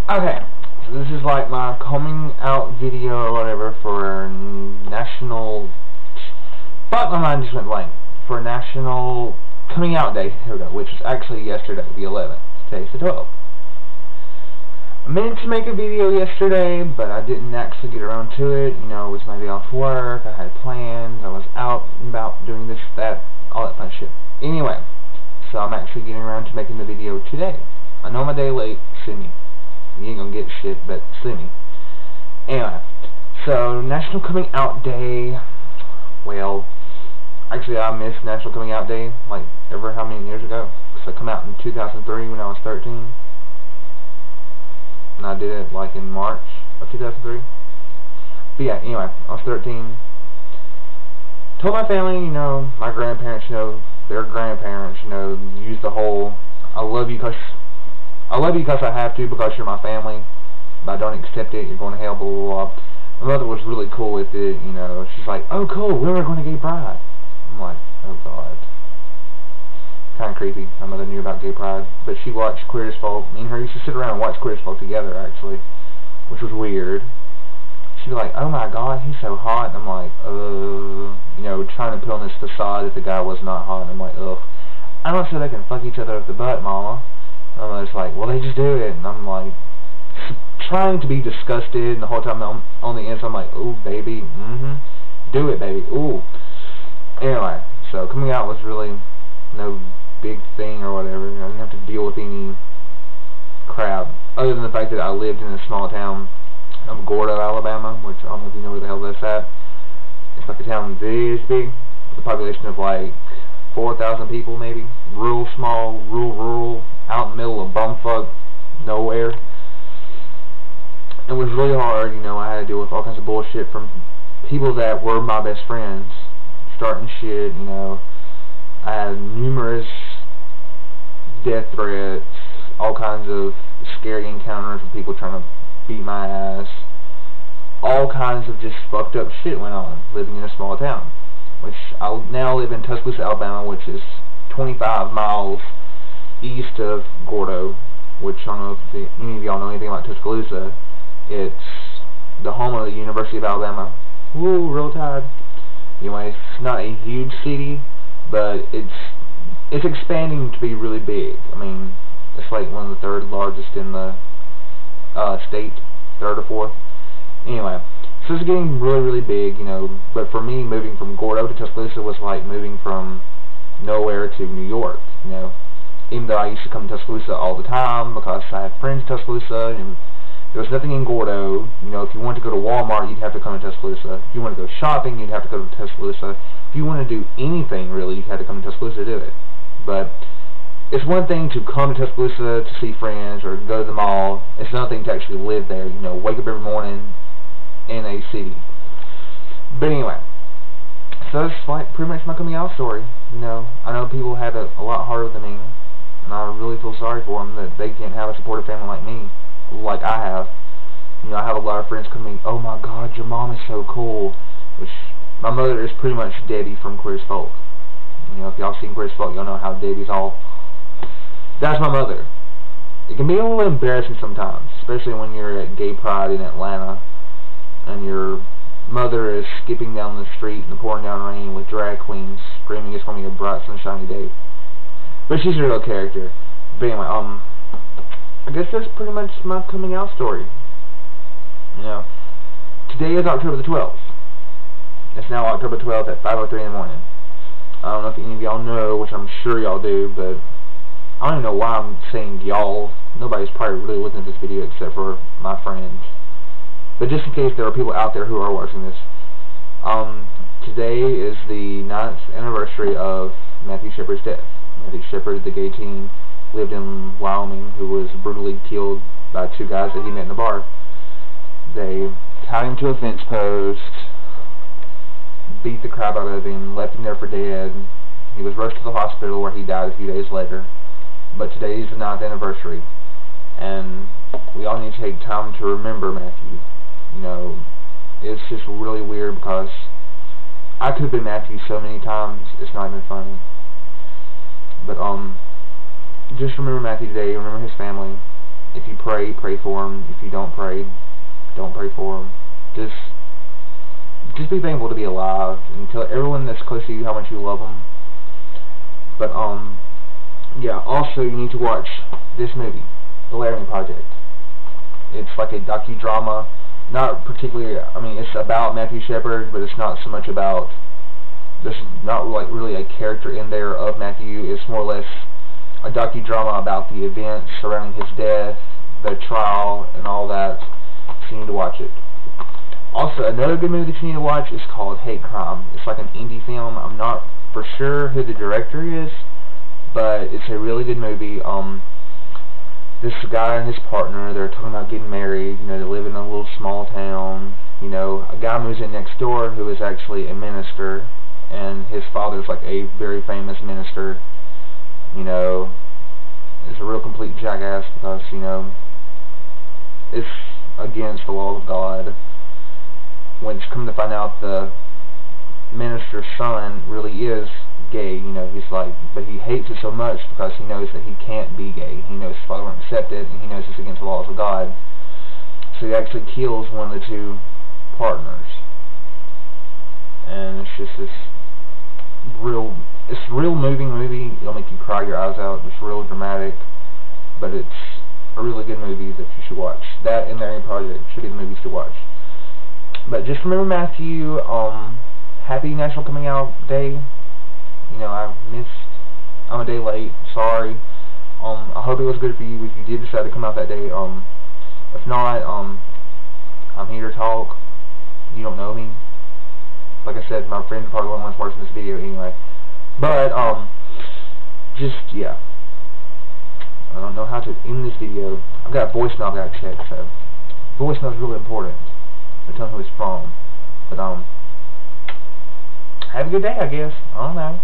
Okay, so this is like my coming out video or whatever for National... Fuck, my mind just went blank. For National Coming Out Day, here we go, which was actually yesterday, the 11th. Today's the 12th. I meant to make a video yesterday, but I didn't actually get around to it. You know, it was maybe off work, I had plans, I was out and about doing this, that, all that fun shit. Anyway, so I'm actually getting around to making the video today. I know I'm a day late, sue me. You ain't gonna get shit, but sue me. Anyway, so National Coming Out Day, well, actually I missed National Coming Out Day, like, ever how many years ago? Because I come out in 2003 when I was 13. And I did it like in March of 2003. But yeah, anyway, I was 13. Told my family, you know, my grandparents, you know, their grandparents, you know, use the whole, I love you because I have to, because you're my family. If I don't accept it, you're going to hell, blah, blah, blah. My mother was really cool with it, you know. She's like, oh, cool, when are we going to gay pride? I'm like, oh, God. Kind of creepy. My mother knew about gay pride, but she watched Queer as Folk. Me and her used to sit around and watch Queer as Folk together, actually, which was weird. She'd be like, oh my God, he's so hot. And I'm like, you know, trying to put on this facade that the guy was not hot. And I'm like, ugh. I don't say they can fuck each other up the butt, Mama. And I'm just like, well, they just do it. And I'm like, trying to be disgusted. And the whole time I'm on the inside, I'm like, ooh, baby, do it, baby, ooh. Anyway, so coming out was really no big thing or whatever. I didn't have to deal with any crap, other than the fact that I lived in a small town of Gordo, Alabama, which I don't know if you know where the hell that's at. It's like a town this big, with a population of like 4,000 people maybe. Real small, rural, out in the middle of bumfuck nowhere. It was really hard, you know. I had to deal with all kinds of bullshit from people that were my best friends, starting shit, you know. I had numerous death threats, all kinds of scary encounters with people trying to beat my ass. All kinds of just fucked up shit went on living in a small town, which I now live in Tuscaloosa, Alabama, which is 25 miles east of Gordo, which I don't know if any of y'all know anything about Tuscaloosa. It's the home of the University of Alabama. Woo, real tired. Anyway, it's not a huge city, but it's expanding to be really big. I mean, it's like one of the third largest in the state, third or fourth. Anyway, so it's getting really, really big, you know. But for me, moving from Gordo to Tuscaloosa was like moving from nowhere to New York, you know. Even though I used to come to Tuscaloosa all the time because I have friends in Tuscaloosa, and there was nothing in Gordo. You know, if you wanted to go to Walmart, you'd have to come to Tuscaloosa. If you wanted to go shopping, you'd have to go to Tuscaloosa. If you want to do anything, really, you had to come to Tuscaloosa to do it. But it's one thing to come to Tuscaloosa to see friends or go to the mall. It's another thing to actually live there, you know, wake up every morning in a city. But anyway, so that's like pretty much my coming out story. You know, I know people had it a lot harder than me, and I really feel sorry for them that they can't have a supportive family like me, like I have. You know, I have a lot of friends come to me, oh my God, your mom is so cool, which my mother is pretty much Debbie from Queer as Folk. You know, if y'all seen Queer as Folk, y'all know how Debbie's all. That's my mother. It can be a little embarrassing sometimes, especially when you're at Gay Pride in Atlanta, and your mother is skipping down the street in the pouring down rain with drag queens screaming it's going to be a bright sunshiny day. But she's a real character. But anyway, I guess that's pretty much my coming out story. You know, today is October the 12th. It's now October 12th at 5:03 in the morning. I don't know if any of y'all know, which I'm sure y'all do, but I don't even know why I'm saying y'all. Nobody's probably really looking at this video except for my friends. But just in case there are people out there who are watching this, today is the 9th anniversary of Matthew Shepard's death. Matthew Shepard, the gay teen, lived in Wyoming, who was brutally killed by two guys that he met in a bar. They tied him to a fence post, beat the crap out of him, left him there for dead. He was rushed to the hospital where he died a few days later. But today is the 9th anniversary, and we all need to take time to remember Matthew. You know, it's just really weird because I could have been Matthew so many times, it's not even funny. But just remember Matthew today, remember his family, If you pray, pray for them. If you don't pray, don't pray for them. Just be thankful to be alive, and tell everyone that's close to you how much you love them. But yeah. Also, you need to watch this movie, The Laramie Project. It's like a docudrama. Not particularly. I mean, it's about Matthew Shepard, but it's not so much about. There's not like really a character in there of Matthew. It's more or less a docudrama about the events surrounding his death, the trial, and all that. So you need to watch it. Also, another good movie that you need to watch is called Hate Crime. It's like an indie film. I'm not for sure who the director is, but it's a really good movie. This guy and his partner, they're talking about getting married. You know, they live in a little small town. You know, a guy moves in next door who is actually a minister, and his father's like a very famous minister. You know, it's a real complete jackass because, you know, it's against the laws of God. When it's come to find out, the minister's son really is gay. You know, he's like, but he hates it so much because he knows that he can't be gay. He knows his father won't accept it, and he knows it's against the laws of God. So he actually kills one of the two partners, and it's just this it's a real moving movie. It'll make you cry your eyes out. It's real dramatic, but it's a really good movie that you should watch. That and Laramie Project should be the movies to watch. But just remember, Matthew, happy National Coming Out Day. You know, I'm a day late, sorry. I hope it was good for you if you did decide to come out that day. If not, I'm here to talk. You don't know me. Like I said, my friends are probably the ones watching this video anyway. But, just, yeah. I don't know how to end this video. I've got a voicemail I've got to check, so voicemail is really important. They're telling who it's from. But, have a good day, I guess. I don't know.